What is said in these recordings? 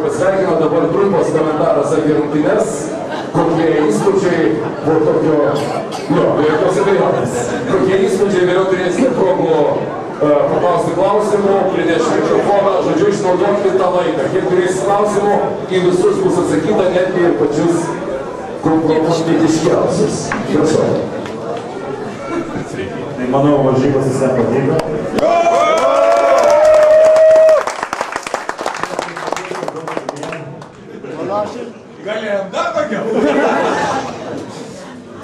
Pasveikino dabar trumpas komentaras apie rungtynes, kokie įspūdžiai po tokio, be jokios abejonės. Kokie įspūdžiai, vėliau turėsite progų paklausti klausimų, pridėti mikrofoną, žodžiu, išnaudoti tą laiką. Kiek turėsite klausimų, į visus bus atsakyta, netgi ir pačius kompromitiškiausius. Prašau. Tai manau, varžybos visiems patiko. Galėjom dar daugiau.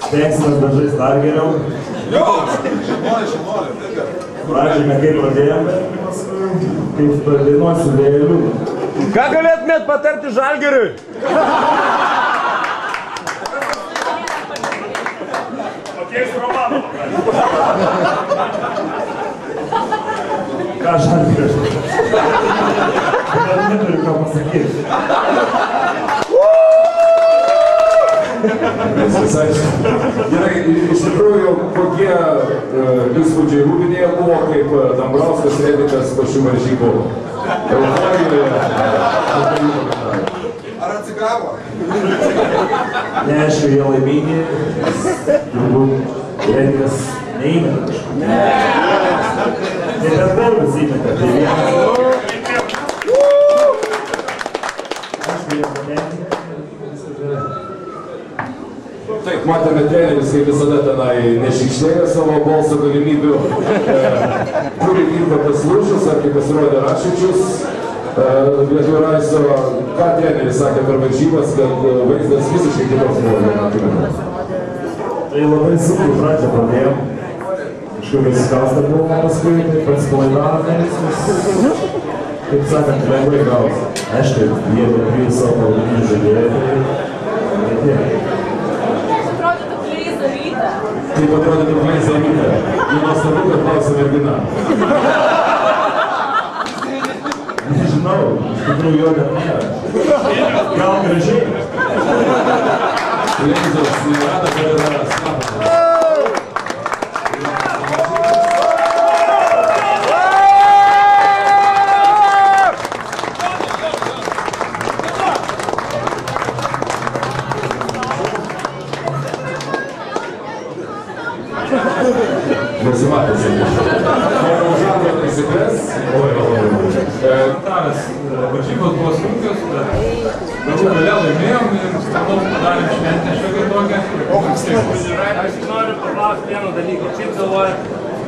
Stengsimės dažais dar geriau. Jo, šimolė. Pradžiame, kaip pradėjome, kaip dainuosiu vėjelių. Ką galėtumėt patarti Žalgiriui? Pakeisiu Romaną. Ką Žalgiris? Bet neturiu ką pasakyti. Gerai, iš tikrųjų, kokie įspūdžiai Rūbinėje buvo, kaip Dambrauskas Redikas po šių varžybų euforijoje. Ar atsigavo? Neaišku, jie laimingi, turbūt Redikas neįmeta kažką. Tai per daug įmeta, tai vienas. Aišku, jie patenkinti. Taip, matėme treneris, kaip visada tenai nešykšnėja savo balso galimybių. Kuri Vytautas Lūšis, ar kaip pasirodė Rašičius. Vietoj Raiso, ką treneris sakė per varžybas, kad vaizdas visiškai kitoks buvo. Tai labai sunku pradžią pradėjom. Kažkokį skastą buvo paskui, taip atsipalaidavo viskas. Kaip sakant, lengvai gaus. Aišku, jie prie savo pagrindinį žaidėją, tai tiek. Kaip atrodytų Kleisa Vyta. Jų nuostabu, kad klausia mergina. Nežinau, iš tikrųjų jo net nėra. Gal gražiai? Kleisas nerada, kad yra slapas. Nesimatęs. Žanro taisyklės. Komentaras, varžybos buvo sunkios, bet galų gale laimėjom ir manau padarėm šventę šiokią tokią. Aš noriu paklausti vieno dalyko. Kaip galvojat,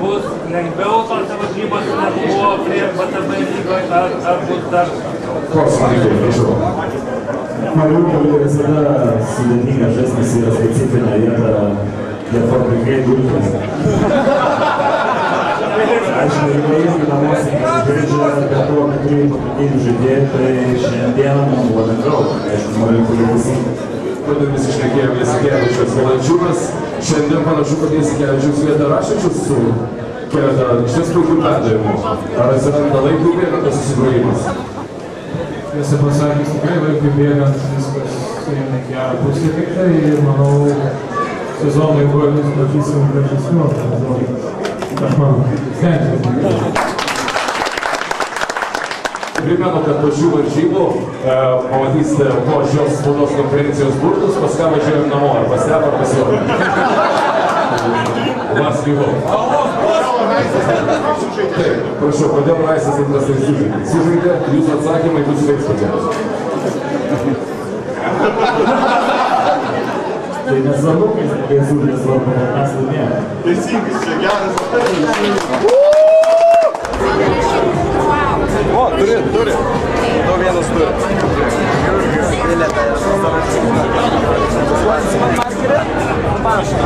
bus lengviau tose varžybose, negu buvo prie BTB lygoje, ar bus dar? Koks Mariupolė, prašau. Mariupolė visada sudėtinga žaismas yra specifinė vieta. Jie fabrikai dulkės. Aišku, jie irgi namuose žaidžia, bet to tikrai pagrindinių žaidėjų, tai šiandieną man buvo lengviau. Aišku, Mariupolė visi. Kodėl visi šnekėjom Jasikevičius Valančiūnas. Šiandien panašu, kad Jasikevičius vietą Rašičius su keletą išties puikių perdavimų. Ar atsiranda laikui bėgant tas susigrojimas? Tiesą pasakys, tikrai laikui bėgant viskas suėmė gerą pusę tik tai ir manau, sezonai buvo vis matysim gražesnių. Aš manau, stengsiu. Primenu, kad po šių varžybų pamatysite po šios spaudos konferencijos burtus, pas ką važiuojam namo, ar pas tep, ar pas jo. Vas lygo. Taip, prašau, kodėl Raisas įprastai sužaidė? Sužaidė, jūsų atsakymai bus veiks tokiams. Tai nesvarbu, kai sužaidė svarbu, kad mes laimėjome. Teisingai, čia geras patarimas. O, turi. Du vienas turi. Pašą.